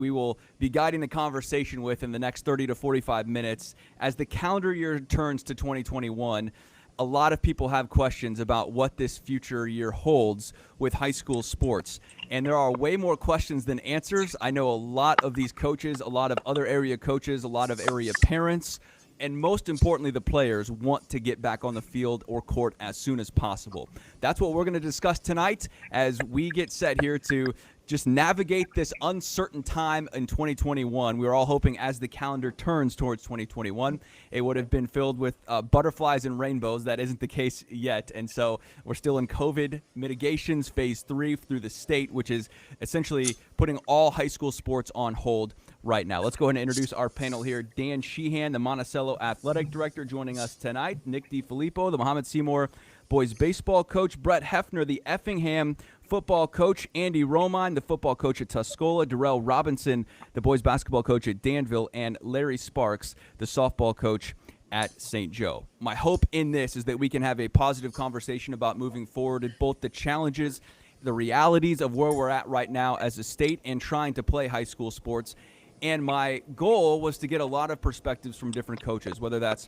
we will be guiding the conversation with in the next 30 to 45 minutes. As the calendar year turns to 2021, a lot of people have questions about what this future year holds with high school sports. And there are way more questions than answers. I know a lot of these coaches, a lot of other area coaches, a lot of area parents, and most importantly, the players want to get back on the field or court as soon as possible. That's what we're going to discuss tonight as we get set here to just navigate this uncertain time in 2021. We were all hoping as the calendar turns towards 2021, it would have been filled with butterflies and rainbows. That isn't the case yet. And so we're still in COVID mitigations phase 3 through the state, which is essentially putting all high school sports on hold right now. Let's go ahead and introduce our panel here. Dan Sheehan, the Monticello Athletic Director, joining us tonight. Nick DiFilippo, the Muhammad Seymour boys baseball coach. Brett Hefner, the Effingham football coach. Andy Romine, the football coach at Tuscola. Darrell Robinson, the boys basketball coach at Danville. And Larry Sparks, the softball coach at St. Joe. My hope in this is that we can have a positive conversation about moving forward at both the challenges, the realities of where we're at right now as a state and trying to play high school sports. And my goal was to get a lot of perspectives from different coaches, whether that's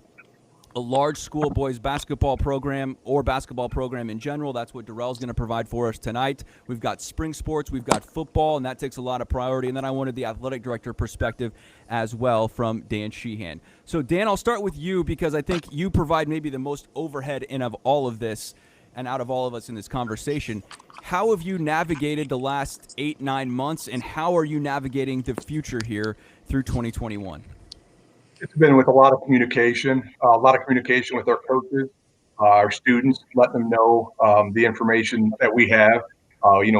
a large school boys basketball program or basketball program in general. That's what Darrell's going to provide for us tonight. We've got spring sports, we've got football, and that takes a lot of priority. And then I wanted the athletic director perspective as well from Dan Sheehan. So, Dan, I'll start with you because I think you provide maybe the most overhead in of all of this and out of all of us in this conversation. How have you navigated the last 8-9 months, and how are you navigating the future here through 2021? It's been with a lot of communication with our coaches, our students, letting them know the information that we have.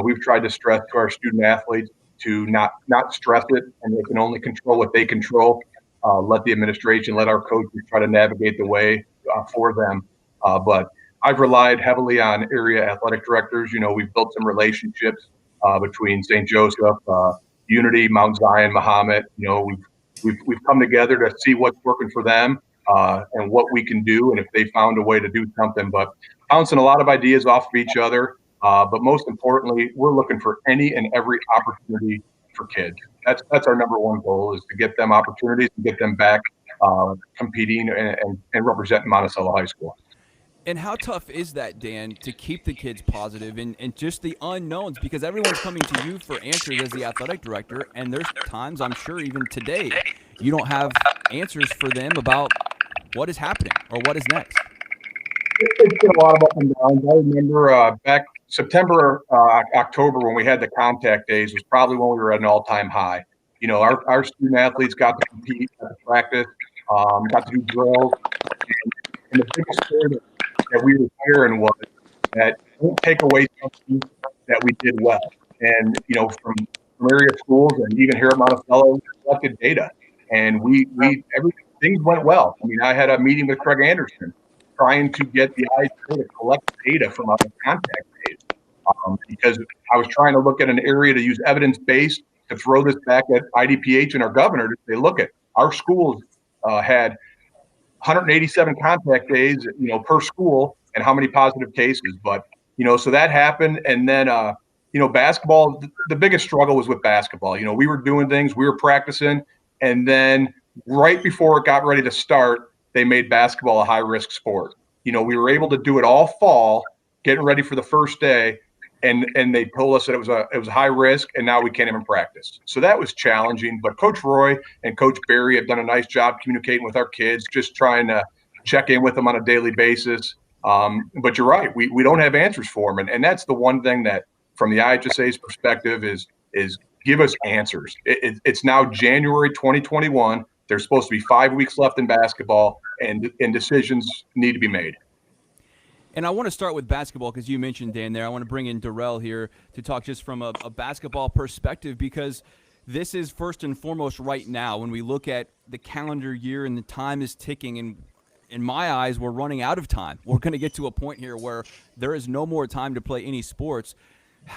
We've tried to stress to our student athletes to not stress it, and they can only control what they control. Let the administration, let our coaches try to navigate the way for them. But I've relied heavily on area athletic directors. We've built some relationships between St. Joseph, Unity, Mount Zion, Muhammad. We've come together to see what's working for them and what we can do, and if they found a way to do something. But bouncing a lot of ideas off of each other. But most importantly, we're looking for any and every opportunity for kids. That's our number one goal, is to get them opportunities and get them back competing and representing Monticello High School. And how tough is that, Dan, to keep the kids positive and just the unknowns? Because everyone's coming to you for answers as the athletic director, and there's times, I'm sure even today, you don't have answers for them about what is happening or what is next. It's been a lot of up and downs. I remember back September, October, when we had the contact days, was probably when we were at an all-time high. Our student athletes got to compete, got to practice, got to do drills. And the biggest thing that we were hearing was that don't take away something that we did well. And, from area schools and even here at Monticello, we collected data. And things went well. I mean, I had a meeting with Craig Anderson trying to get the IHA to collect data from our contact days. Because I was trying to look at an area to use evidence-based to throw this back at IDPH and our governor to say, look, our schools had 187 contact days, per school, and how many positive cases. But, so that happened. And then, basketball, the biggest struggle was with basketball. We were doing things, we were practicing. And then right before it got ready to start, they made basketball a high-risk sport. We were able to do it all fall, getting ready for the first day. And they told us that it was a high risk, and now we can't even practice. So that was challenging. But Coach Roy and Coach Barry have done a nice job communicating with our kids, just trying to check in with them on a daily basis. But you're right, we don't have answers for them, and that's the one thing that, from the IHSA's perspective, is give us answers. It's now January 2021. There's supposed to be 5 weeks left in basketball, and decisions need to be made. And I want to start with basketball because you mentioned, Dan, there. I want to bring in Darrell here to talk just from a basketball perspective, because this is first and foremost right now when we look at the calendar year and the time is ticking, and in my eyes, we're running out of time. We're going to get to a point here where there is no more time to play any sports.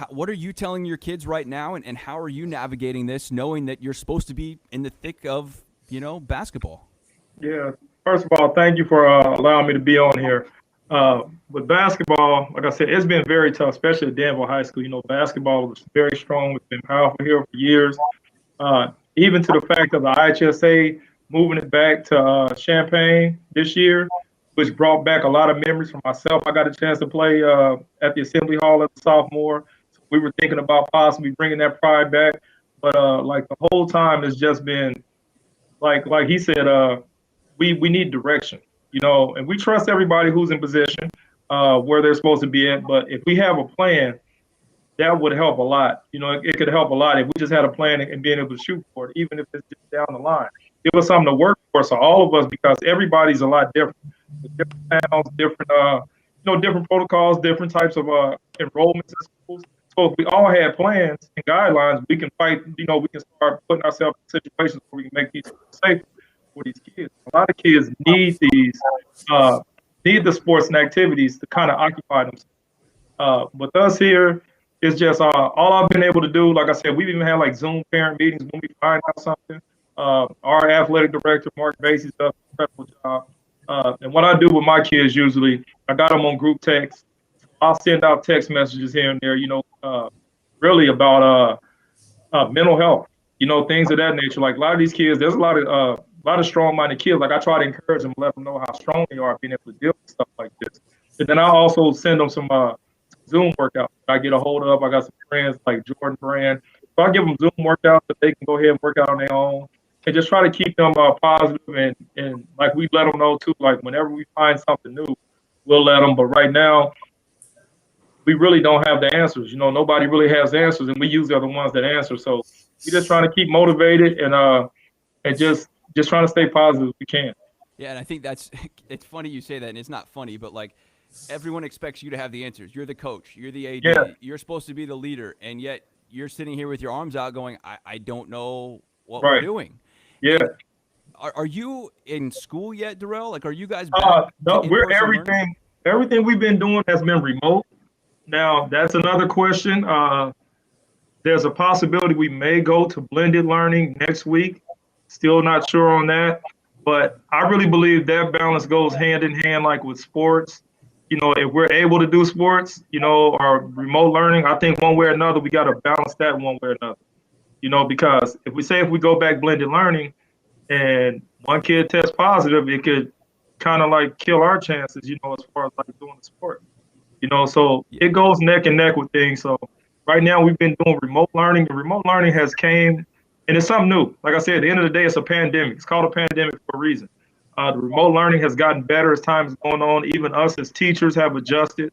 What are you telling your kids right now, and how are you navigating this, knowing that you're supposed to be in the thick of, basketball? Yeah. First of all, thank you for allowing me to be on here. With basketball, like I said, it's been very tough, especially at Danville High School. Basketball was very strong. It's been powerful here for years. Even to the fact of the IHSA moving it back to Champaign this year, which brought back a lot of memories for myself. I got a chance to play at the Assembly Hall as a sophomore. So we were thinking about possibly bringing that pride back. But like the whole time, it's just been like he said, we need direction, and we trust everybody who's in position where they're supposed to be at. But if we have a plan, that would help a lot. It could help a lot if we just had a plan and being able to shoot for it, even if it's just down the line. Give us something to work for. So all of us, because everybody's a lot different, different towns, different protocols, different types of enrollments in schools. So if we all had plans and guidelines, we can fight. We can start putting ourselves in situations where we can make these safe for these kids. A lot of kids need need the sports and activities to kind of occupy themselves. With us here, it's just all I've been able to do. Like I said, we've even had like Zoom parent meetings when we find out something. Our athletic director, Mark Basie, does an incredible job. And what I do with my kids usually, I got them on group text. I'll send out text messages here and there, really about mental health, things of that nature. Like a lot of these kids, there's a lot of strong-minded kids. Like I try to encourage them, let them know how strong they are being able to deal with stuff like this. And then I also send them some Zoom workouts I get a hold of. I got some friends like Jordan Brand. So I give them Zoom workouts that they can go ahead and work out on their own. And just try to keep them positive and like we let them know too, like whenever we find something new, we'll let them. But right now, we really don't have the answers. Nobody really has answers, and we usually are the ones that answer. So we're just trying to keep motivated and just trying to stay positive as we can. Yeah, and I think it's funny you say that, and it's not funny, but like everyone expects you to have the answers. You're the coach. You're the AD. Yeah. You're supposed to be the leader, and yet you're sitting here with your arms out going, I don't know what Right. we're doing. Yeah. Are you in school yet, Darrell? Like, are you guys No, to we're in-person learning? everything we've been doing has been remote. Now, that's another question. There's a possibility we may go to blended learning next week. Still not sure on that. But I really believe that balance goes hand in hand, like with sports. If we're able to do sports, or remote learning, I think one way or another, we got to balance that one way or another. Because if we go back blended learning and one kid tests positive, it could kind of like kill our chances, as far as like doing the sport. So it goes neck and neck with things. So right now we've been doing remote learning. The remote learning has came, and it's something new. Like I said, at the end of the day, it's a pandemic. It's called a pandemic for a reason. The remote learning has gotten better as time is going on. Even us as teachers have adjusted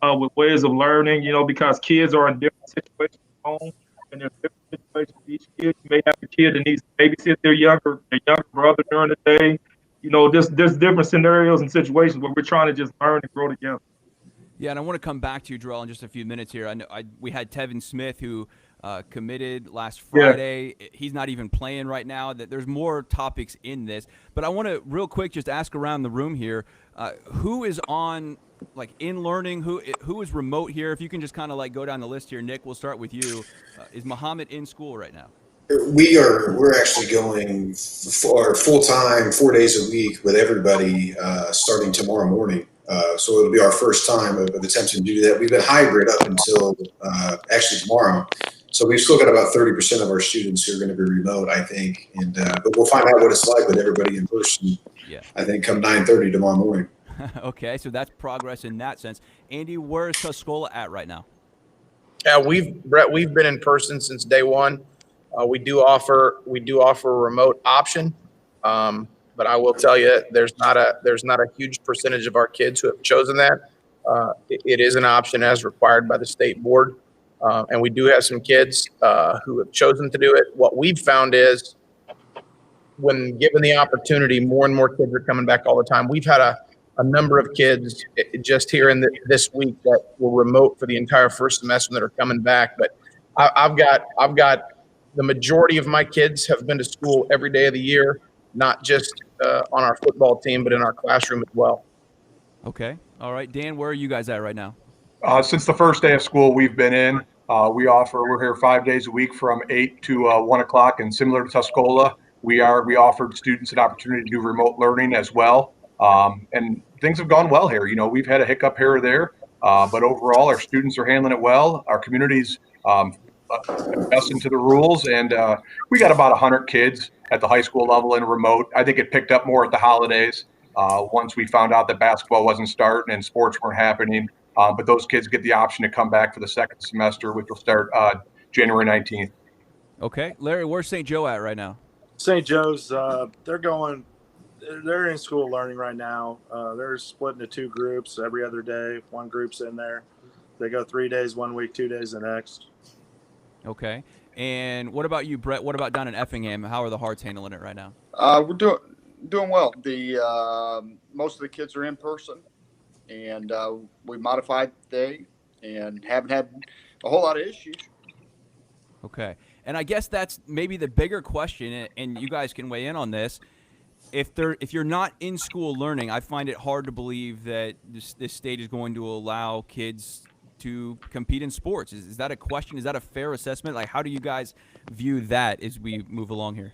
with ways of learning, because kids are in different situations at home, and there's different situations for each kid. You may have a kid that needs to babysit their younger brother during the day. There's different scenarios and situations where we're trying to just learn and grow together. Yeah, and I want to come back to you, Darrell, in just a few minutes here. I know we had Tevin Smith, who committed last Friday. Yeah. He's not even playing right now. There's more topics in this. But I want to real quick just ask around the room here, who is on, like, in learning? Who is remote here? If you can just kind of, like, go down the list here. Nick, we'll start with you. Is Muhammad in school right now? We're actually going for full-time, 4 days a week with everybody starting tomorrow morning. So it'll be our first time of attempting to do that. We've been hybrid up until actually tomorrow. So we've still got about 30% of our students who are going to be remote, I think. And but we'll find out what it's like with everybody in person, I think, come 9:30 tomorrow morning. Okay, so that's progress in that sense. Andy, where is Tuscola at right now? Yeah, Brett, we've been in person since day one. We do offer a remote option. But I will tell you, there's not a huge percentage of our kids who have chosen that. It is an option as required by the state board, and we do have some kids who have chosen to do it. What we've found is, when given the opportunity, more and more kids are coming back all the time. We've had a number of kids just here in this week that were remote for the entire first semester that are coming back. But I've got the majority of my kids have been to school every day of the year. Not just on our football team, but in our classroom as well. Okay. All right. Dan, where are you guys at right now? Since the first day of school we've been in, we're here 5 days a week from 8 to 1 o'clock. And similar to Tuscola, we offered students an opportunity to do remote learning as well. And things have gone well here. We've had a hiccup here or there, but overall our students are handling it well. Our community's adjust into the rules. And we got about 100 kids at the high school level in remote. I think it picked up more at the holidays once we found out that basketball wasn't starting and sports weren't happening. But those kids get the option to come back for the second semester, which will start January 19th. Okay. Larry, where's St. Joe at right now? St. Joe's, they're in school learning right now. They're split into two groups every other day. One group's in there. They go 3 days 1 week, 2 days the next. Okay. And what about you, Brett? What about down in Effingham? How are the Hearts handling it right now? We're doing well. The most of the kids are in person, and we modified today and haven't had a whole lot of issues. Okay. And I guess that's maybe the bigger question, and you guys can weigh in on this. If you're not in school learning, I find it hard to believe that this state is going to allow kids to compete in sports. Is that a question? Is that a fair assessment? Like, how do you guys view that as we move along here?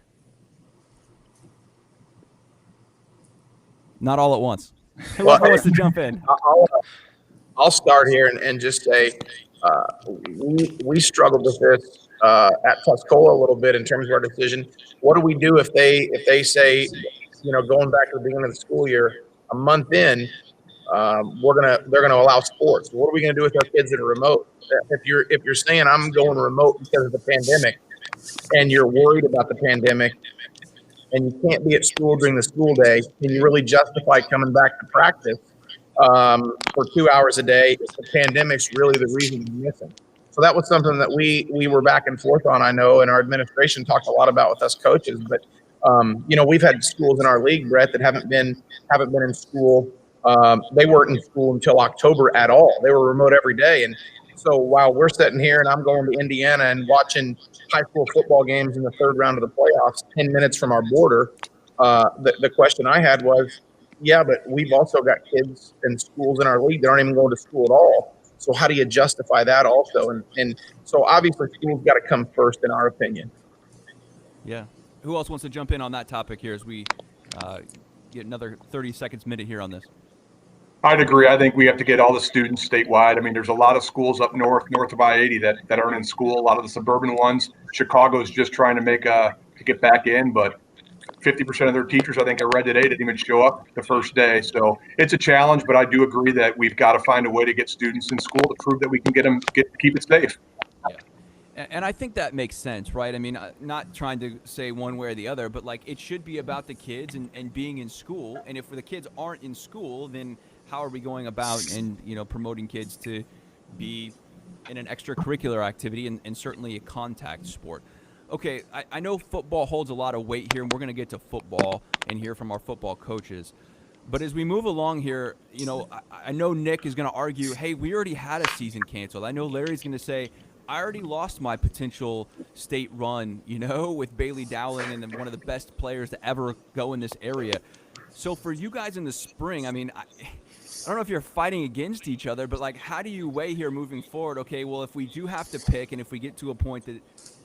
Not all at once. Who wants to jump in? I'll start here and just say we struggled with this at Tuscola a little bit in terms of our decision. What do we do if they say, going back to the beginning of the school year, a month in, they're gonna allow sports? What are we gonna do with our kids that are remote? If you're saying I'm going remote because of the pandemic, and you're worried about the pandemic, and you can't be at school during the school day, can you really justify coming back to practice for 2 hours a day if the pandemic's really the reason you're missing? So that was something that we were back and forth on, I know, and our administration talked a lot about with us coaches. But we've had schools in our league, Brett, that haven't been in school. They weren't in school until October at all. They were remote every day. And so while we're sitting here and I'm going to Indiana and watching high school football games in the third round of the playoffs, 10 minutes from our border, the question I had was, yeah, but we've also got kids in schools in our league that aren't even going to school at all. So how do you justify that also? And so obviously school's got to come first in our opinion. Yeah. Who else wants to jump in on that topic here as we get another 30 seconds minute here on this? I'd agree. I think we have to get all the students statewide. I mean, there's a lot of schools up north of I-80 that aren't in school. A lot of the suburban ones. Chicago's just trying to get back in, but 50% of their teachers, I think I read today, didn't even show up the first day. So it's a challenge, but I do agree that we've got to find a way to get students in school to prove that we can keep it safe. Yeah. And I think that makes sense, right? I mean, not trying to say one way or the other, but like it should be about the kids and being in school. And if the kids aren't in school, then how are we going about and promoting kids to be in an extracurricular activity and certainly a contact sport? Okay, I know football holds a lot of weight here, and we're going to get to football and hear from our football coaches. But as we move along here, I know Nick is going to argue, hey, we already had a season canceled. I know Larry's going to say, I already lost my potential state run, with Bailey Dowling and one of the best players to ever go in this area. So for you guys in the spring, I mean, I don't know if you're fighting against each other, but like, how do you weigh here moving forward? Okay, well, if we do have to pick, and if we get to a point that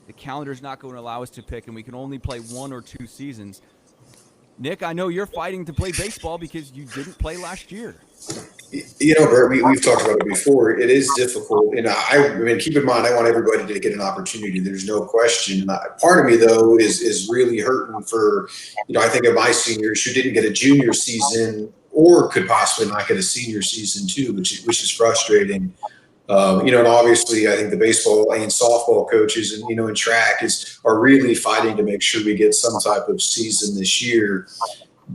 the calendar's not going to allow us to pick, and we can only play 1 or 2 seasons, Nick, I know you're fighting to play baseball because you didn't play last year. Bert, we've talked about it before. It is difficult. And I mean, keep in mind, I want everybody to get an opportunity. There's no question. Part of me, though, is really hurting for, I think of my seniors who didn't get a junior season or could possibly not get a senior season too, which is frustrating. And obviously I think the baseball and softball coaches and, and track are really fighting to make sure we get some type of season this year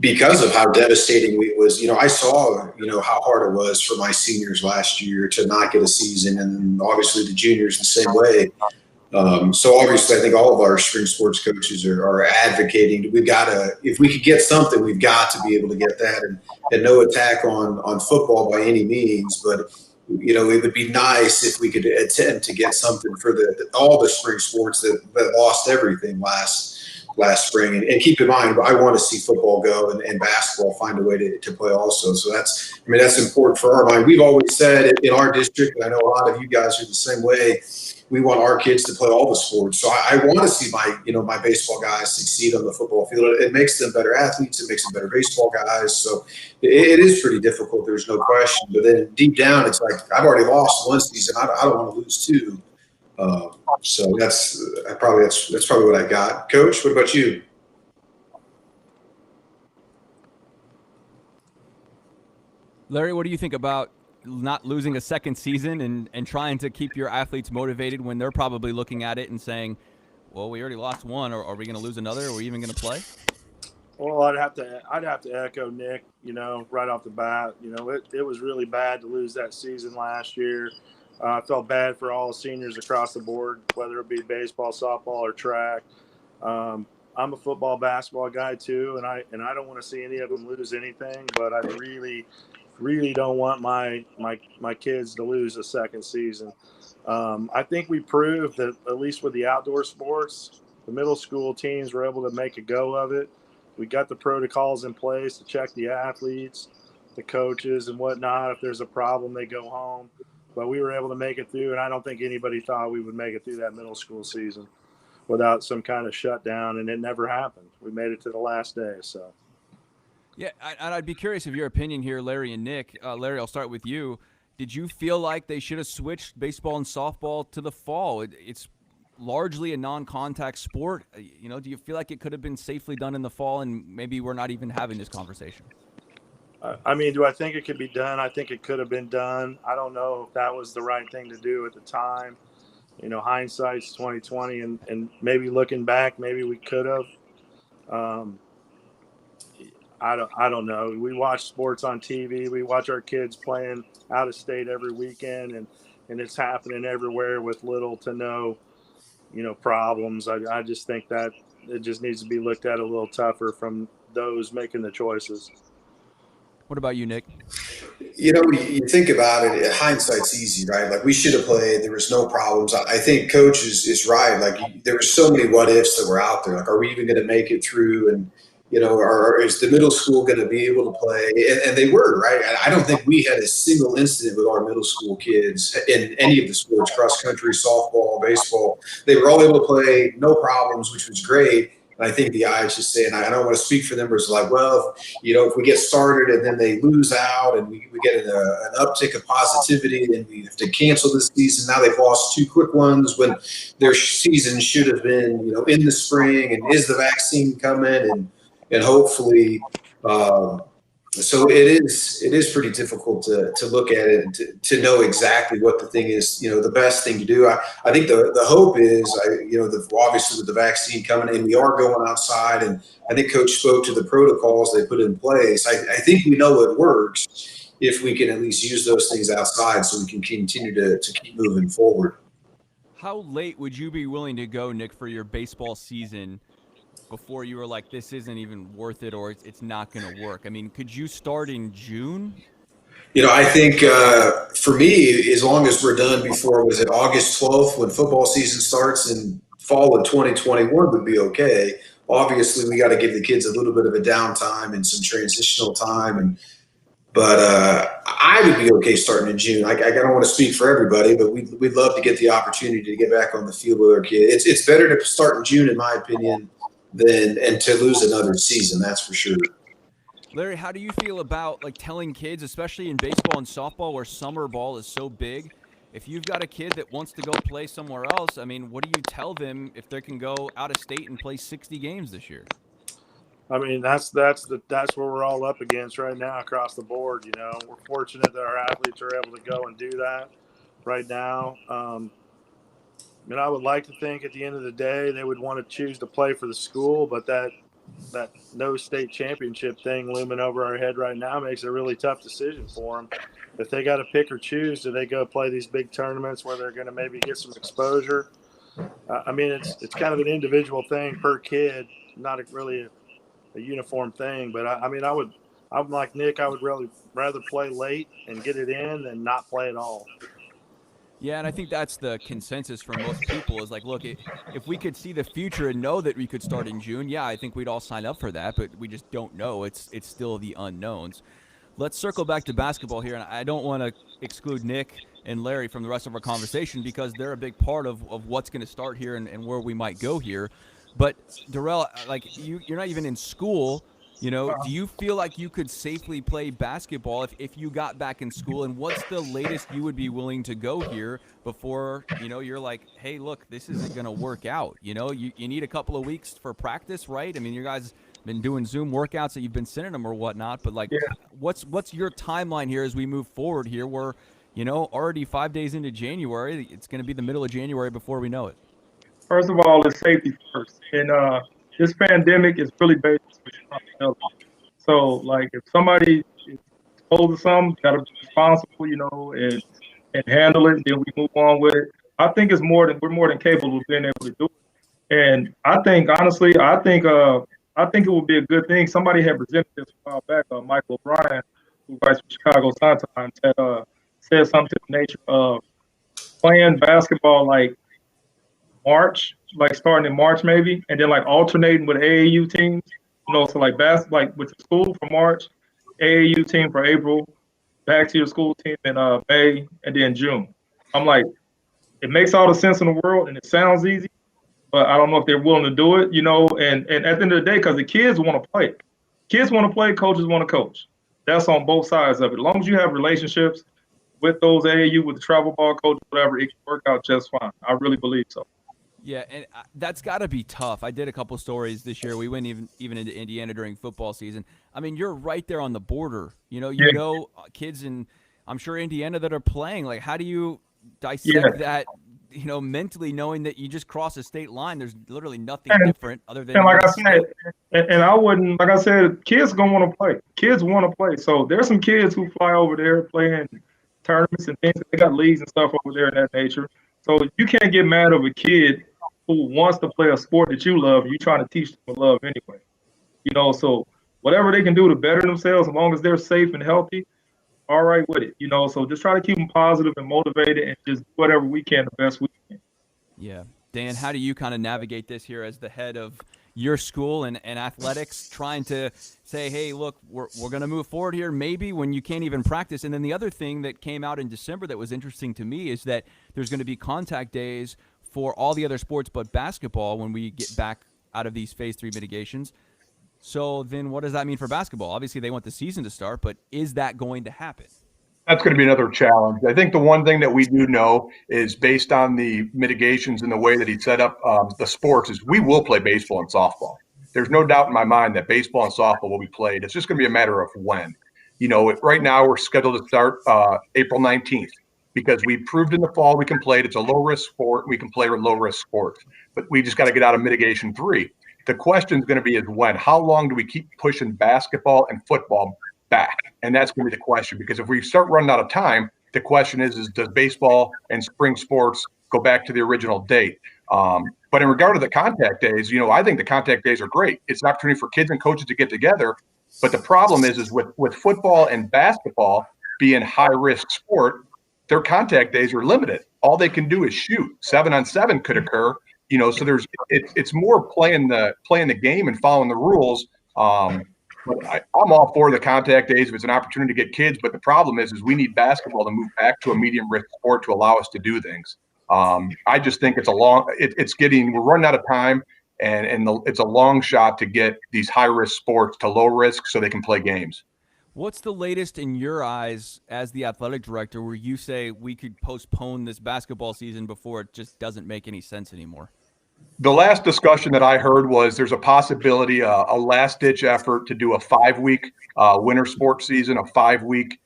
because of how devastating it was. I saw, how hard it was for my seniors last year to not get a season, and obviously the juniors the same way. So obviously I think all of our spring sports coaches are advocating. If we could get something, we've got to be able to get that, and no attack on football by any means, but it would be nice if we could attempt to get something for all the spring sports that lost everything last spring. And keep in mind, I want to see football go and basketball find a way to play also. So that's important for our mind. We've always said in our district, and I know a lot of you guys are the same way, we want our kids to play all the sports. So I want to see my baseball guys succeed on the football field. It makes them better athletes. It makes them better baseball guys. So it is pretty difficult. There's no question. But then deep down, it's like, I've already lost 1 season. I don't want to lose 2. So that's probably what I got. Coach, what about you? Larry, what do you think about not losing a second season and trying to keep your athletes motivated when they're probably looking at it and saying, well, we already lost one, or are we going to lose another? Are we even going to play? Well, I'd have to echo Nick, right off the bat. It was really bad to lose that season last year. I felt bad for all seniors across the board, whether it be baseball, softball, or track. I'm a football, basketball guy too, and I don't want to see any of them lose anything. But I really, really don't want my kids to lose a second season. I think we proved that at least with the outdoor sports, the middle school teams were able to make a go of it. We got the protocols in place to check the athletes, the coaches, and whatnot. If there's a problem, they go home. But we were able to make it through, and I don't think anybody thought we would make it through that middle school season without some kind of shutdown, and it never happened. We made it to the last day. So, yeah, and I'd be curious of your opinion here, Larry and Nick. Larry, I'll start with you. Did you feel like they should have switched baseball and softball to the fall? It's largely a non-contact sport. Do you feel like it could have been safely done in the fall, and maybe we're not even having this conversation? do I think it could be done? I think it could have been done. I don't know if that was the right thing to do at the time. Hindsight's 2020, and maybe looking back, maybe we could have. I don't know. We watch sports on TV. We watch our kids playing out of state every weekend, and it's happening everywhere with little to no problems. I just think that it just needs to be looked at a little tougher from those making the choices. What about you, Nick? You think about it, hindsight's easy, right? Like, we should have played. There was no problems. I think Coach is right. Like, there were so many what ifs that were out there. Like, are we even going to make it through? And, is the middle school going to be able to play? And they were, right? I don't think we had a single incident with our middle school kids in any of the sports, cross country, softball, baseball. They were all able to play, no problems, which was great. And I think the IHSA, and I don't want to speak for them, but it's like, well, if we get started and then they lose out and we get an uptick of positivity and we have to cancel this season. Now they've lost two quick ones when their season should have been, in the spring. And is the vaccine coming? And hopefully, so it is pretty difficult to look at it and to know exactly what the thing is, the best thing to do. I think the hope is, obviously with the vaccine coming in, we are going outside, and I think Coach spoke to the protocols they put in place. I think we know it works if we can at least use those things outside so we can continue to keep moving forward. How late would you be willing to go, Nick, for your baseball season before you were like, this isn't even worth it, or it's not going to work? I mean, could you start in June? I think for me, as long as we're done before, was it August 12th when football season starts in fall of 2021 would be okay. Obviously, we got to give the kids a little bit of a downtime and some transitional time. But I would be okay starting in June. I don't want to speak for everybody, but we'd love to get the opportunity to get back on the field with our kids. It's better to start in June, in my opinion, and to lose another season, that's for sure. Larry, how do you feel about telling kids, especially in baseball and softball where summer ball is so big, if you've got a kid that wants to go play somewhere else, I mean, what do you tell them if they can go out of state and play 60 games this year? I mean, that's what we're all up against right now across the board. We're fortunate that our athletes are able to go and do that right now. I would like to think at the end of the day they would want to choose to play for the school, but that no state championship thing looming over our head right now makes it a really tough decision for them. If they got to pick or choose, do they go play these big tournaments where they're going to maybe get some exposure? It's kind of an individual thing per kid, not really a uniform thing. But I'm like Nick. I would really rather play late and get it in than not play at all. Yeah, and I think that's the consensus for most people is look, if we could see the future and know that we could start in June, yeah, I think we'd all sign up for that, but we just don't know. It's still the unknowns. Let's circle back to basketball here, and I don't want to exclude Nick and Larry from the rest of our conversation because they're a big part of what's going to start here and where we might go here. But, Darrell, you're not even in school. You know, do you feel like you could safely play basketball if you got back in school? And what's the latest you would be willing to go here before, you're like, hey, look, this isn't going to work out? You need a couple of weeks for practice, right? I mean, you guys been doing Zoom workouts that you've been sending them or whatnot, but like, Yeah. what's your timeline here as we move forward here? We're, already 5 days into January. It's going to be the middle of January before we know it. First of all, it's safety first. And this pandemic is really based on responsibility. So, like, if somebody is exposed to something, you got to be responsible, and handle it. Then we move on with it. I think we're more than capable of being able to do it. And I think, honestly, I think it would be a good thing. Somebody had presented this a while back. Michael O'Brien, who writes for Chicago Sun-Times, had said something to the nature of playing basketball like March, like starting in March maybe, and then like alternating with AAU teams. So like like with the school for March, AAU team for April, back to your school team in May, and then June. I'm like, it makes all the sense in the world, and it sounds easy, but I don't know if they're willing to do it. And at the end of the day, because the kids want to play, coaches want to coach. That's on both sides of it. As long as you have relationships with those AAU, with the travel ball coach, whatever, it can work out just fine. I really believe so. Yeah, and that's got to be tough. I did a couple stories this year. We went even into Indiana during football season. I mean, you're right there on the border. Kids in, I'm sure, Indiana that are playing. Like, how do you dissect that, mentally, knowing that you just cross a state line? There's literally nothing different other than. And like I said, and I wouldn't, like I said, kids gonna want to play. Kids want to play. So there's some kids who fly over there playing tournaments and things. They got leagues and stuff over there in that nature. So you can't get mad of a kid who wants to play a sport that you love. You trying to teach them to love anyway. So whatever they can do to better themselves, as long as they're safe and healthy, all right with it. So just try to keep them positive and motivated, and just do whatever we can the best we can. Yeah. Dan, how do you kind of navigate this here as the head of your school and athletics, trying to say, hey, look, we're going to move forward here maybe when you can't even practice? And then the other thing that came out in December that was interesting to me is that there's going to be contact days for all the other sports but basketball when we get back out of these phase 3 mitigations. So then what does that mean for basketball? Obviously they want the season to start, but is that going to happen? That's going to be another challenge. I think the one thing that we do know is, based on the mitigations and the way that he set up the sports, is we will play baseball and softball. There's no doubt in my mind that baseball and softball will be played. It's just going to be a matter of when. Right now we're scheduled to start April 19th. Because we proved in the fall we can play it. It's a low-risk sport. We can play with low-risk sports. But we just got to get out of mitigation 3. The question is going to be is when. How long do we keep pushing basketball and football back? And that's going to be the question. Because if we start running out of time, the question is does baseball and spring sports go back to the original date? But in regard to the contact days, I think the contact days are great. It's an opportunity for kids and coaches to get together. But the problem is with football and basketball being high-risk sport, their contact days are limited. All they can do is shoot. 7-on-7 could occur, so it's more playing the game and following the rules. But I'm all for the contact days if it's an opportunity to get kids. But the problem is we need basketball to move back to a medium risk sport to allow us to do things. I just think we're running out of time, and it's a long shot to get these high risk sports to low risk so they can play games. What's the latest in your eyes as the athletic director where you say we could postpone this basketball season before it just doesn't make any sense anymore? The last discussion that I heard was there's a possibility, a last-ditch effort to do a 5-week winter sports season, a 5-week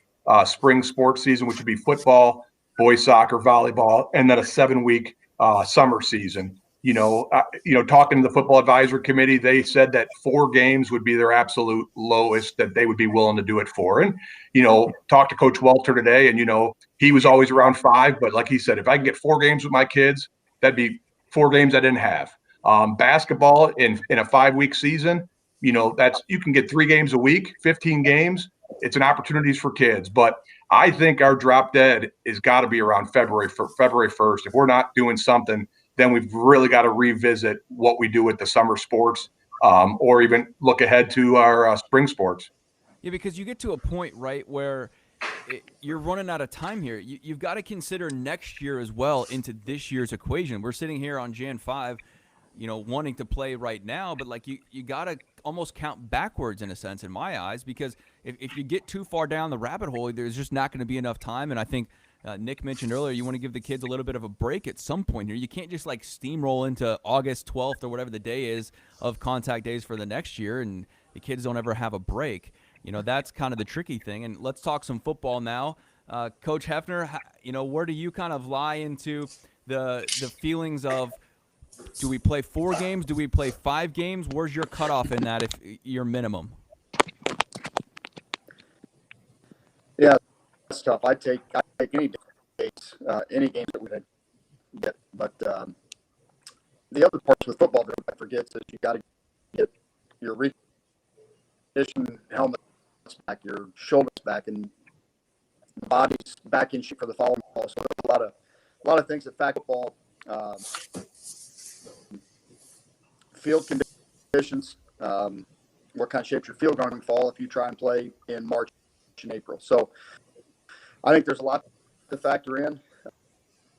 spring sports season, which would be football, boys soccer, volleyball, and then a 7-week summer season. Talking to the football advisory committee, they said that 4 games would be their absolute lowest that they would be willing to do it for. And, talked to Coach Walter today, and, he was always around 5. But like he said, if I can get 4 games with my kids, that'd be 4 games I didn't have. Basketball in a 5-week season, you can get 3 games a week, 15 games. It's an opportunity for kids. But I think our drop dead has got to be around February 1st. If we're not doing something, then we've really got to revisit what we do with the summer sports, or even look ahead to our spring sports. Yeah, because you get to a point, right, where you're running out of time here. You've got to consider next year as well into this year's equation. We're sitting here on Jan 5. wanting to play right now, but like you got to almost count backwards in a sense in my eyes, because if you get too far down the rabbit hole, there's just not going to be enough time. And I think Nick mentioned earlier, you want to give the kids a little bit of a break at some point here. You can't just like steamroll into August 12th or whatever the day is of contact days for the next year, and the kids don't ever have a break. That's kind of the tricky thing. And let's talk some football now. Coach Hefner, where do you kind of lie into the feelings of, do we play 4 games? Do we play 5 games? Where's your cutoff in that, if your minimum? Yeah, that's tough. I take any days, any games that we get. But the other parts with football that everybody forgets is you got to get your reconditioned helmets back, your shoulders back, and the body's back in shape for the following fall. So there's a lot of things that affect football. Field conditions, what kind of shape your field going to fall if you try and play in March and April. So I think there's a lot to factor in,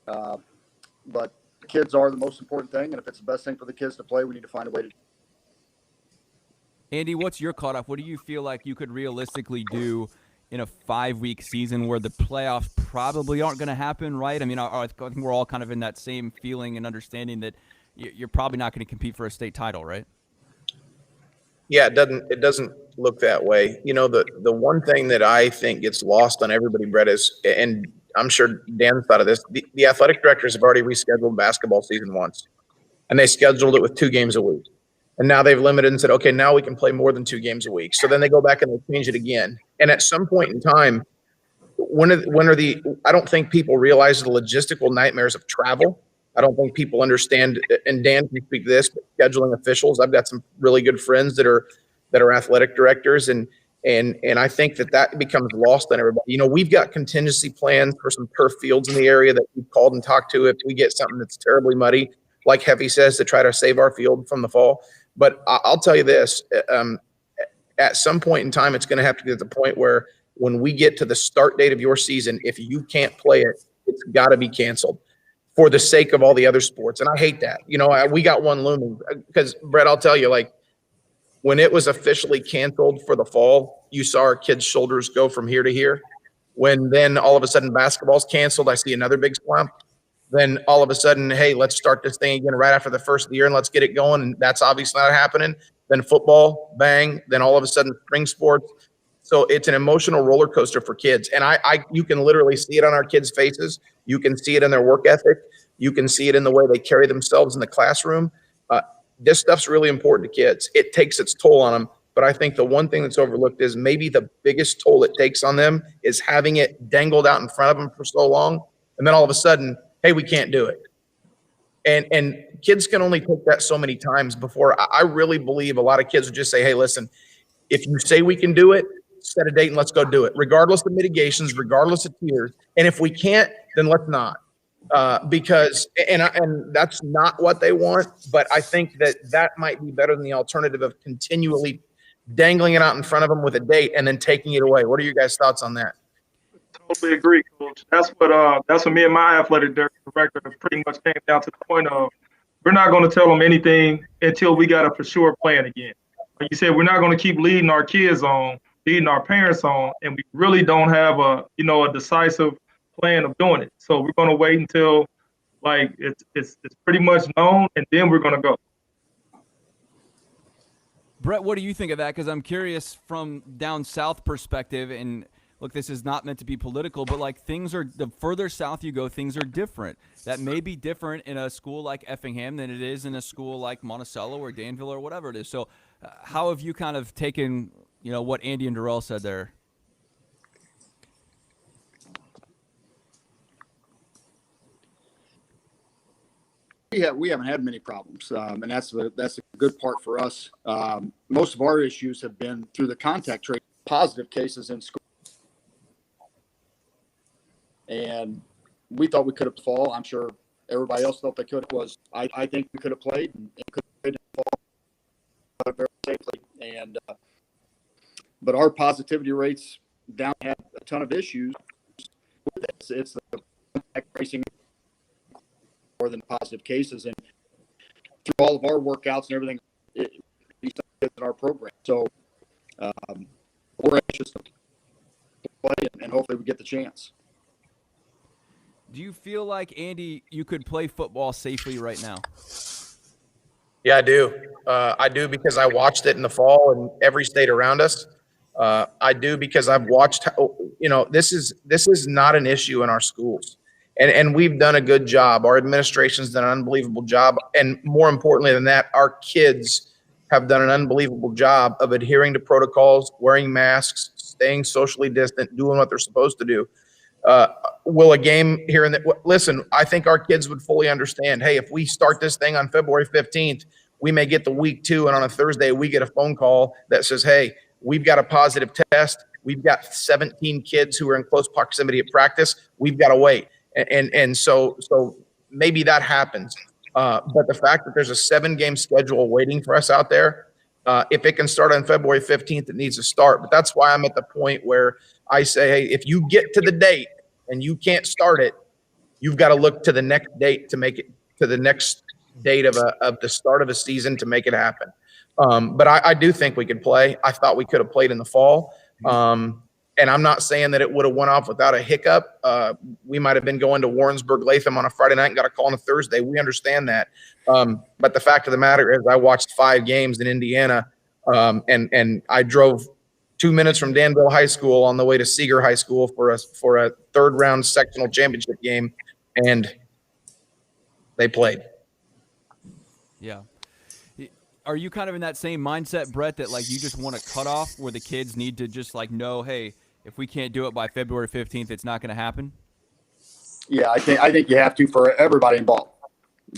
but kids are the most important thing, and if it's the best thing for the kids to play, we need to find a way to. Andy, what's your cutoff? What do you feel like you could realistically do in a 5-week season where the playoffs probably aren't going to happen, right? I mean, I think we're all kind of in that same feeling and understanding that you're probably not going to compete for a state title, right? Yeah, it doesn't look that way. The one thing that I think gets lost on everybody, Brett, is, and I'm sure Dan thought of this, the athletic directors have already rescheduled basketball season once, and they scheduled it with 2 games a week. And now they've limited and said, okay, now we can play more than 2 games a week. So then they go back and they change it again. And at some point in time, I don't think people realize the logistical nightmares of travel. I don't think people understand, and Dan can speak to this, but scheduling officials. I've got some really good friends that are athletic directors, and I think that becomes lost on everybody. We've got contingency plans for some turf fields in the area that we've called and talked to if we get something that's terribly muddy, like Heffy says, to try to save our field from the fall. But I'll tell you this, at some point in time, it's going to have to get to the point where when we get to the start date of your season, if you can't play it, it's got to be canceled for the sake of all the other sports. And I hate that. We got one looming because, Brett, I'll tell you, like, when it was officially canceled for the fall, you saw our kids' shoulders go from here to here. When then all of a sudden basketball's canceled, I see another big slump. Then all of a sudden, hey, let's start this thing again right after the first of the year and let's get it going. And that's obviously not happening. Then football, bang. Then all of a sudden spring sports. So it's an emotional roller coaster for kids. And you can literally see it on our kids' faces. You can see it in their work ethic. You can see it in the way they carry themselves in the classroom. This stuff's really important to kids. It takes its toll on them. But I think the one thing that's overlooked is maybe the biggest toll it takes on them is having it dangled out in front of them for so long. And then all of a sudden, hey, we can't do it. And kids can only take that so many times before I really believe a lot of kids would just say, hey, listen, if you say we can do it, set a date and let's go do it, regardless of mitigations, regardless of tiers. And if we can't, then let's not. Because that's not what they want. But I think that might be better than the alternative of continually dangling it out in front of them with a date and then taking it away. What are your guys' thoughts on that? Totally agree, Coach. That's what me and my athletic director pretty much came down to the point of. We're not going to tell them anything until we got a for sure plan again. Like you said, we're not going to keep leading our kids on, leading our parents on, and we really don't have a decisive plan of doing it. So we're going to wait until like it's pretty much known, and then we're going to go. Brett, what do you think of that? Because I'm curious from down south perspective, and look, this is not meant to be political, but like things are, the further south you go, things are different. That may be different in a school like Effingham than it is in a school like Monticello or Danville or whatever it is. So how have you kind of taken, what Andy and Darrell said there? We haven't had many problems, and that's a good part for us. Most of our issues have been through the contact rate, positive cases in school. And we thought we could have fall. I'm sure everybody else thought they could. I think we could have played and could have played in fall very safely. And but our positivity rates down had a ton of issues. It's the contact tracing more than positive cases, and through all of our workouts and everything in our program. So we're anxious to play and hopefully we get the chance. Do you feel like, Andy, you could play football safely right now? Yeah, I do. I do because I watched it in the fall in every state around us. I do because I've watched, this is not an issue in our schools. And we've done a good job. Our administration's done an unbelievable job. And more importantly than that, our kids have done an unbelievable job of adhering to protocols, wearing masks, staying socially distant, doing what they're supposed to do. Will a game here and there, listen, I think our kids would fully understand, hey, if we start this thing on February 15th, we may get the week 2, and on a Thursday, we get a phone call that says, hey, we've got a positive test. We've got 17 kids who are in close proximity at practice. We've got to wait. And so maybe that happens. But the fact that there's a 7-game schedule waiting for us out there, if it can start on February 15th, it needs to start. But that's why I'm at the point where I say, hey, if you get to the date and you can't start it, you've got to look to the next date to make it to the next date of the start of a season to make it happen. But I do think we could play. I thought we could have played in the fall. And I'm not saying that it would have went off without a hiccup. We might have been going to Warrensburg Latham on a Friday night and got a call on a Thursday. We understand that. But the fact of the matter is I watched 5 games in Indiana, and I drove 2 minutes from Danville High School on the way to Seeger High School for a 3rd round sectional championship game, and they played. Yeah. Are you kind of in that same mindset, Brett, that like you just want a cutoff where the kids need to just like know, hey, if we can't do it by February 15th, it's not going to happen? Yeah, I think you have to for everybody involved.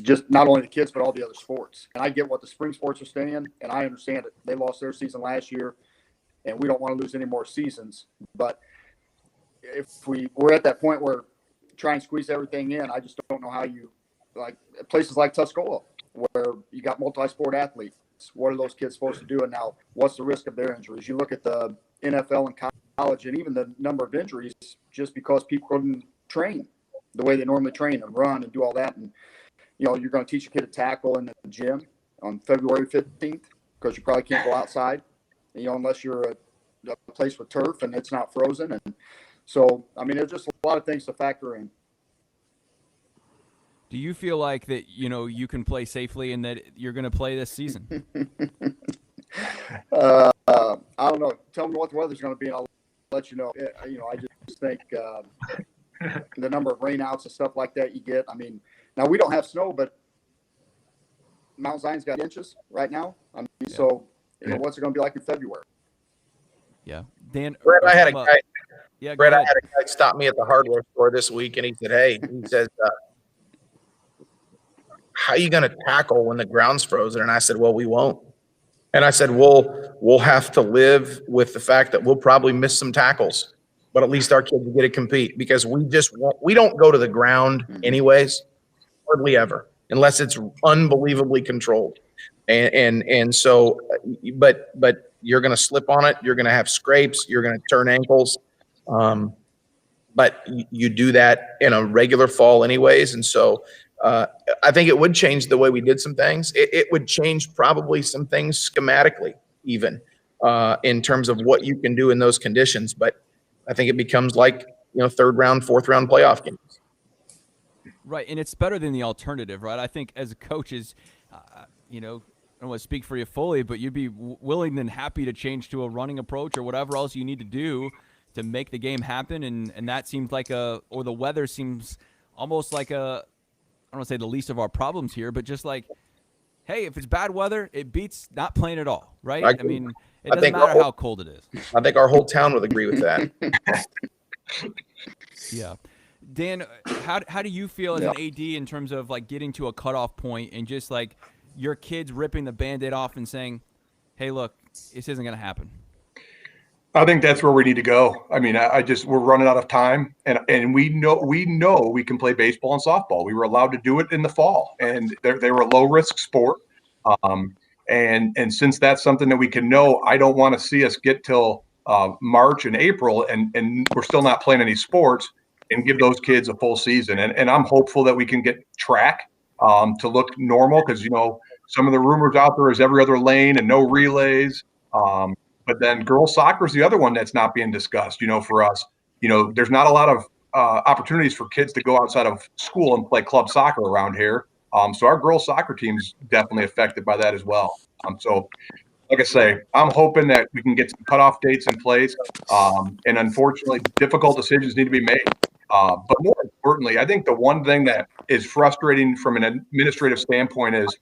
Just not only the kids, but all the other sports. And I get what the spring sports are saying, and I understand it. They lost their season last year, and we don't want to lose any more seasons. But if we're at that point where try and squeeze everything in, I just don't know how you, like places like Tuscola, where you got multi-sport athletes. What are those kids supposed to do? And now what's the risk of their injuries? You look at the NFL and college and even the number of injuries just because people couldn't train the way they normally train and run and do all that. And, you're going to teach a kid to tackle in the gym on February 15th because you probably can't go outside, unless you're a place with turf and it's not frozen. And so, I mean, there's just a lot of things to factor in. Do you feel like that, you can play safely and that you're going to play this season? I don't know. Tell me what the weather's going to be, and I'll let you know. I just think the number of rainouts and stuff like that you get. I mean, now we don't have snow, but Mount Zion's got inches right now. I mean, yeah. So what's it going to be like in February? Yeah, Dan. Brett, I had a guy. Yeah, Brett, I had a guy stop me at the hardware store this week, and he said, "Hey," he says, "How are you going to tackle when the ground's frozen?" And I said, "Well, we won't." And I said, "We'll have to live with the fact that we'll probably miss some tackles, but at least our kids will get to compete because we don't go to the ground anyways, hardly ever, unless it's unbelievably controlled. And so, but you're going to slip on it. You're going to have scrapes. You're going to turn ankles. But you do that in a regular fall anyways. And so I think it would change the way we did some things. It would change probably some things schematically even in terms of what you can do in those conditions. But I think it becomes like, 3rd round, 4th round playoff games. Right, and it's better than the alternative, right? I think as coaches, I don't want to speak for you fully, but you'd be willing and happy to change to a running approach or whatever else you need to do to make the game happen, and that seems like or the weather seems almost like I don't want to say the least of our problems here, but just like, hey, if it's bad weather, it beats not playing at all, right? I mean, it doesn't matter how cold it is. I think our whole town would agree with that. Yeah. Dan, how do you feel as an AD in terms of like getting to a cutoff point and just like your kids ripping the Band-Aid off and saying, hey, look, this isn't going to happen? I think that's where we need to go. I mean, we're running out of time, and we know we can play baseball and softball. We were allowed to do it in the fall, and they were a low risk sport. And since that's something that we can know, I don't want to see us get till March and April, and we're still not playing any sports, and give those kids a full season. And I'm hopeful that we can get track to look normal because some of the rumors out there is every other lane and no relays. But then girls soccer is the other one that's not being discussed. For us, there's not a lot of opportunities for kids to go outside of school and play club soccer around here. So our girls soccer team's definitely affected by that as well. So like I say, I'm hoping that we can get some cutoff dates in place. And unfortunately, difficult decisions need to be made. But more importantly, I think the one thing that is frustrating from an administrative standpoint is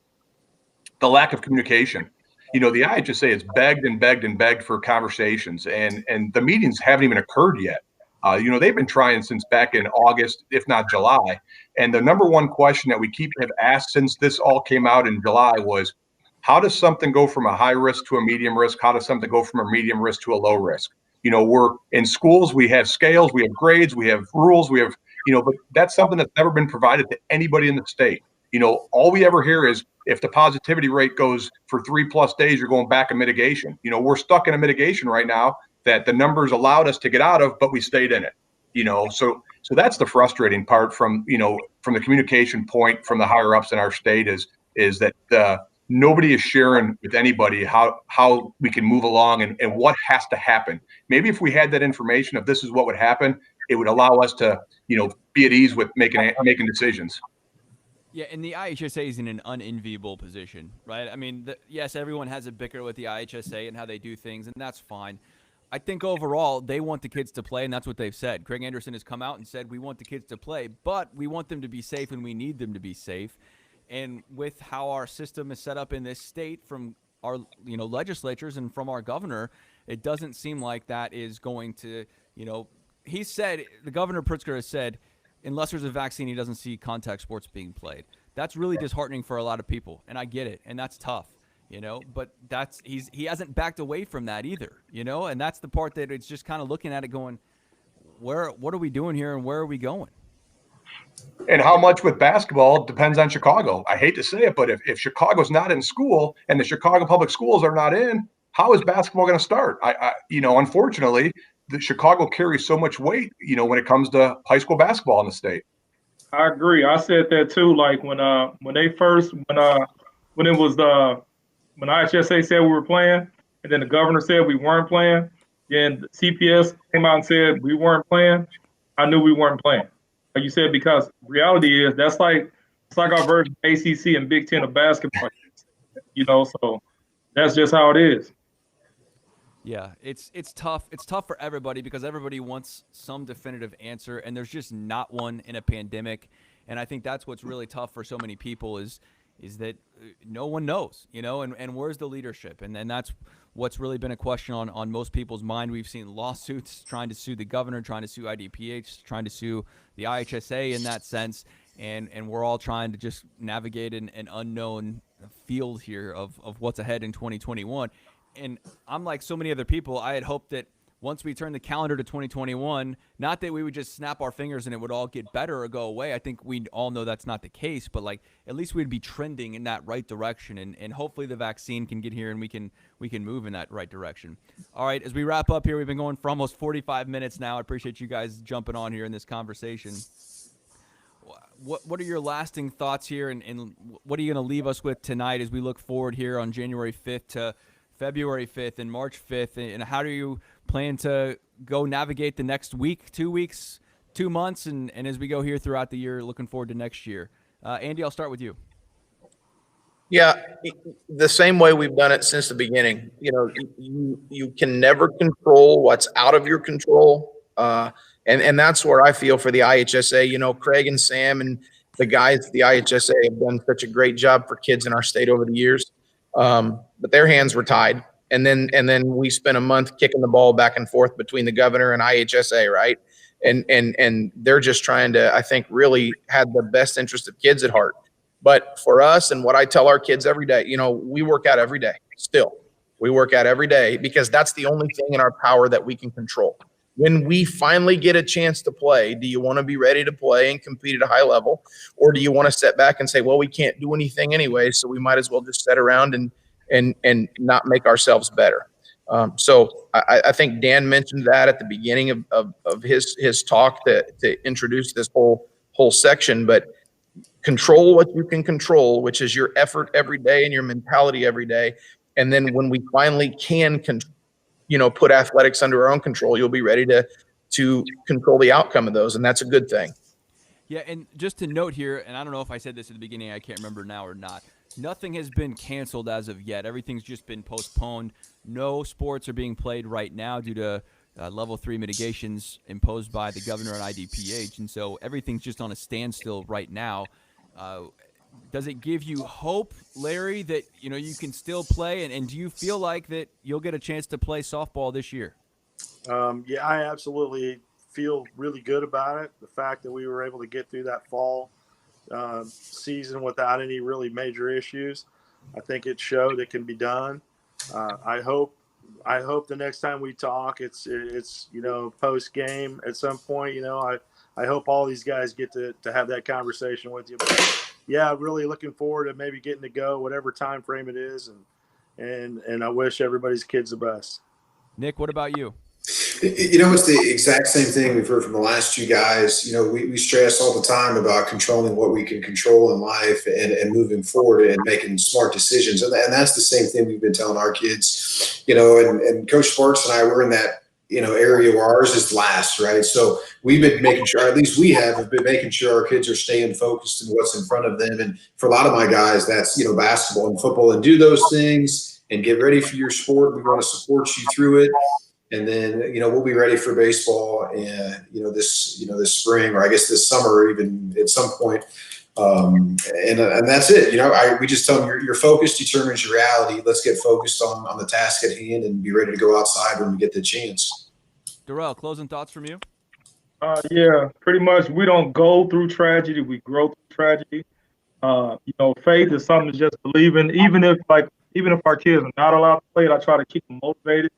the lack of communication. The IHSA has begged and begged and begged for conversations, and the meetings haven't even occurred yet. They've been trying since back in August, if not July. And the number one question that we have asked since this all came out in July was, how does something go from a high risk to a medium risk? How does something go from a medium risk to a low risk? We're in schools, we have scales, we have grades, we have rules, we have, but that's something that's never been provided to anybody in the state. All we ever hear is if the positivity rate goes for 3+ days, you're going back in mitigation. We're stuck in a mitigation right now that the numbers allowed us to get out of, but we stayed in it. So that's the frustrating part from the communication point from the higher ups in our state is that nobody is sharing with anybody how we can move along and what has to happen. Maybe if we had that information of this is what would happen, it would allow us to, be at ease with making decisions. Yeah, and the IHSA is in an unenviable position, right? I mean, yes, everyone has a bicker with the IHSA and how they do things, and that's fine. I think overall they want the kids to play, and that's what they've said. Craig Anderson has come out and said we want the kids to play, but we want them to be safe, and we need them to be safe. And with how our system is set up in this state from our legislatures and from our governor, it doesn't seem like that is going to, he said, the Governor Pritzker has said, unless there's a vaccine, he doesn't see contact sports being played. That's really disheartening for a lot of people, and I get it, and that's tough, but he hasn't backed away from that either, and that's the part that it's just kind of looking at it going, what are we doing here and where are we going? And how much with basketball depends on Chicago. I hate to say it, but if Chicago's not in school and the Chicago public schools are not in, how is basketball going to start? Unfortunately, the Chicago carries so much weight, when it comes to high school basketball in the state. I agree. I said that too. Like when IHSA said we were playing, and then the governor said we weren't playing, then the CPS came out and said we weren't playing. I knew we weren't playing. Like you said, because reality is it's like our version of ACC and Big Ten of basketball. So that's just how it is. Yeah, it's tough. It's tough for everybody because everybody wants some definitive answer, and there's just not one in a pandemic. And I think that's what's really tough for so many people is that no one knows, and where's the leadership? And that's what's really been a question on most people's mind. We've seen lawsuits trying to sue the governor, trying to sue IDPH, trying to sue the IHSA in that sense. And we're all trying to just navigate an unknown field here of what's ahead in 2021. And I'm like so many other people, I had hoped that once we turn the calendar to 2021, not that we would just snap our fingers and it would all get better or go away. I think we all know that's not the case, but at least we'd be trending in that right direction, and hopefully the vaccine can get here and we can move in that right direction. All right, as we wrap up here, we've been going for almost 45 minutes now. I appreciate you guys jumping on here in this conversation. What are your lasting thoughts here, and what are you going to leave us with tonight as we look forward here on January 5th to February 5th and March 5th, and how do you plan to go navigate the next week, 2 weeks, 2 months, and as we go here throughout the year, looking forward to next year? Andy, I'll start with you. Yeah, the same way we've done it since the beginning. You can never control what's out of your control, and that's where I feel for the IHSA. Craig and Sam and the guys at the IHSA have done such a great job for kids in our state over the years. But their hands were tied. And then we spent a month kicking the ball back and forth between the governor and IHSA, right? And they're just trying to, I think, really had the best interest of kids at heart. But for us, and what I tell our kids every day, we work out every day still. We work out every day because that's the only thing in our power that we can control. When we finally get a chance to play, do you want to be ready to play and compete at a high level? Or do you want to step back and say, well, we can't do anything anyway, so we might as well just sit around and not make ourselves better? So I think Dan mentioned that at the beginning of his talk to introduce this whole section. But control what you can control, which is your effort every day and your mentality every day. And then when we finally can, put athletics under our own control, you'll be ready to control the outcome of those. And that's a good thing. Yeah, and just to note here, and I don't know if I said this at the beginning, I can't remember now or not. Nothing has been canceled as of yet. Everything's just been postponed. No sports are being played right now due to level 3 mitigations imposed by the governor and IDPH, and so everything's just on a standstill right now. Does it give you hope, Larry, that you can still play, and do you feel like that you'll get a chance to play softball this year? Yeah, I absolutely feel really good about it. The fact that we were able to get through that fall season without any really major issues, I think it showed it can be done. I hope the next time we talk, it's post game at some point. I hope all these guys get to have that conversation with you. But yeah, really looking forward to maybe getting to go whatever time frame it is, and I wish everybody's kids the best. Nick, what about you? It's the exact same thing we've heard from the last two guys. We stress all the time about controlling what we can control in life and moving forward and making smart decisions. And that's the same thing we've been telling our kids, and Coach Sparks and I were in that, area where ours is last, right? So we've been making sure, at least we have been making sure our kids are staying focused in what's in front of them. And for a lot of my guys, that's, basketball and football, and do those things and get ready for your sport. We want to support you through it. And then, we'll be ready for baseball and, this spring, or I guess this summer, or even at some point. And that's it. We just tell them your focus determines your reality. Let's get focused on the task at hand and be ready to go outside when we get the chance. Darrell, closing thoughts from you? Yeah, pretty much. We don't go through tragedy. We grow through tragedy. Faith is something to just believe in. Even if our kids are not allowed to play it, I try to keep them motivated.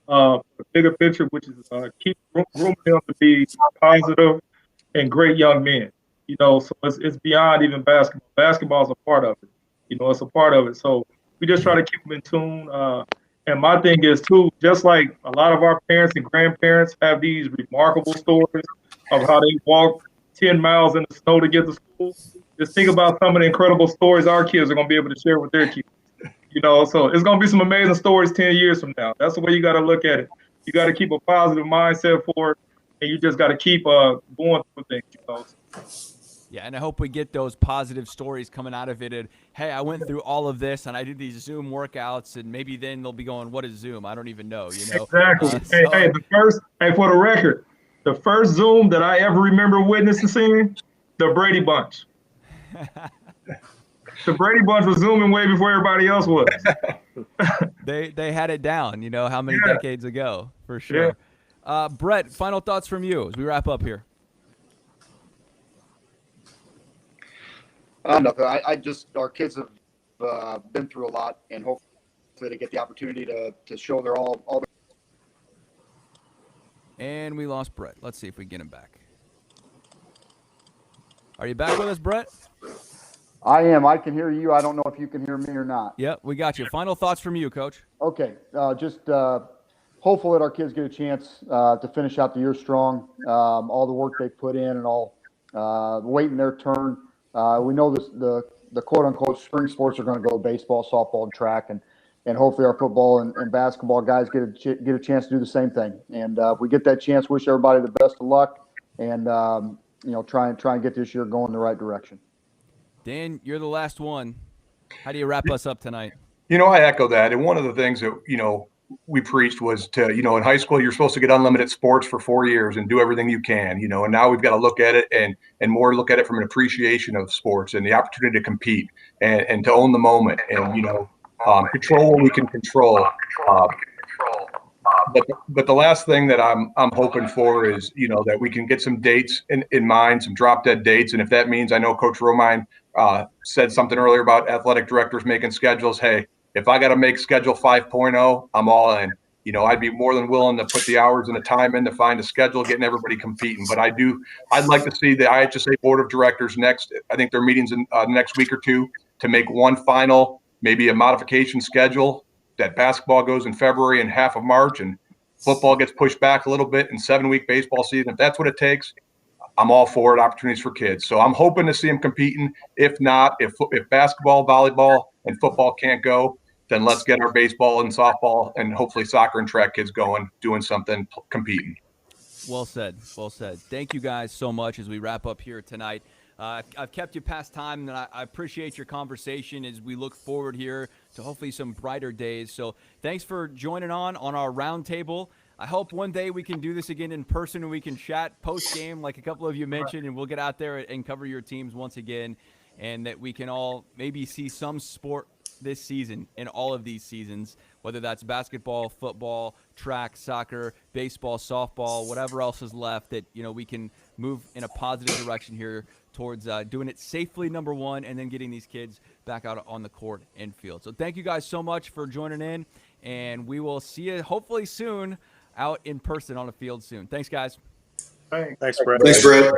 The bigger picture, which is keep grooming them to be positive and great young men. So it's beyond even basketball. Basketball is a part of it. It's a part of it. So we just try to keep them in tune. And my thing is too, just like a lot of our parents and grandparents have these remarkable stories of how they walked 10 miles in the snow to get to school. Just think about some of the incredible stories our kids are going to be able to share with their kids. So it's going to be some amazing stories 10 years from now. That's the way you got to look at it. You got to keep a positive mindset for it, and you just got to keep going through things. Yeah, and I hope we get those positive stories coming out of it. And, hey, I went through all of this, and I did these Zoom workouts, and maybe then they'll be going, what is Zoom? I don't even know, Exactly. For the record, the first Zoom that I ever remember witnessing, the Brady Bunch. The Brady Bunch was Zooming way before everybody else was. They had it down, how many decades ago, for sure. Yeah. Brett, final thoughts from you as we wrap up here. Nothing. Our kids have been through a lot, and hopefully they get the opportunity to show their all. And we lost Brett. Let's see if we get him back. Are you back with us, Brett? I am. I can hear you. I don't know if you can hear me or not. Yep, we got you. Final thoughts from you, Coach. Okay. Just hopefully that our kids get a chance to finish out the year strong. All the work they put in and all waiting their turn. We know the quote unquote spring sports are going to go baseball, softball, and track, and hopefully our football and basketball guys get a chance to do the same thing. And if we get that chance, wish everybody the best of luck, and try and get this year going in the right direction. Dan, you're the last one. How do you wrap us up tonight? I echo that. And one of the things that, we preached was to, in high school, you're supposed to get unlimited sports for 4 years and do everything you can, and now we've got to look at it and more look at it from an appreciation of sports and the opportunity to compete and to own the moment and, control what we can control. But the last thing that I'm hoping for is, that we can get some dates in mind, some drop dead dates. And if that means, I know Coach Romine said something earlier about athletic directors making schedules. Hey, if I got to make schedule 5.0, I'm all in. I'd be more than willing to put the hours and the time in to find a schedule, getting everybody competing. But I'd like to see the IHSA board of directors next. I think their meetings in next week or two to make one final, maybe a modification schedule that basketball goes in February and half of March and football gets pushed back a little bit in 7-week baseball season. If that's what it takes, I'm all for it. Opportunities for kids. So I'm hoping to see them competing. If not, if basketball, volleyball, and football can't go, then let's get our baseball and softball and hopefully soccer and track kids going, doing something, competing. Well said. Well said. Thank you guys so much as we wrap up here tonight. I've kept you past time, and I appreciate your conversation as we look forward here to hopefully some brighter days. So thanks for joining on our roundtable. I hope one day we can do this again in person and we can chat post-game like a couple of you mentioned, and we'll get out there and cover your teams once again, and that we can all maybe see some sport this season in all of these seasons, whether that's basketball, football, track, soccer, baseball, softball, whatever else is left, that we can move in a positive direction here towards doing it safely, number one, and then getting these kids back out on the court and field. So thank you guys so much for joining in, and we will see you hopefully soon out in person on the field soon. Thanks, guys. Thanks, Brett. Thanks, Brett.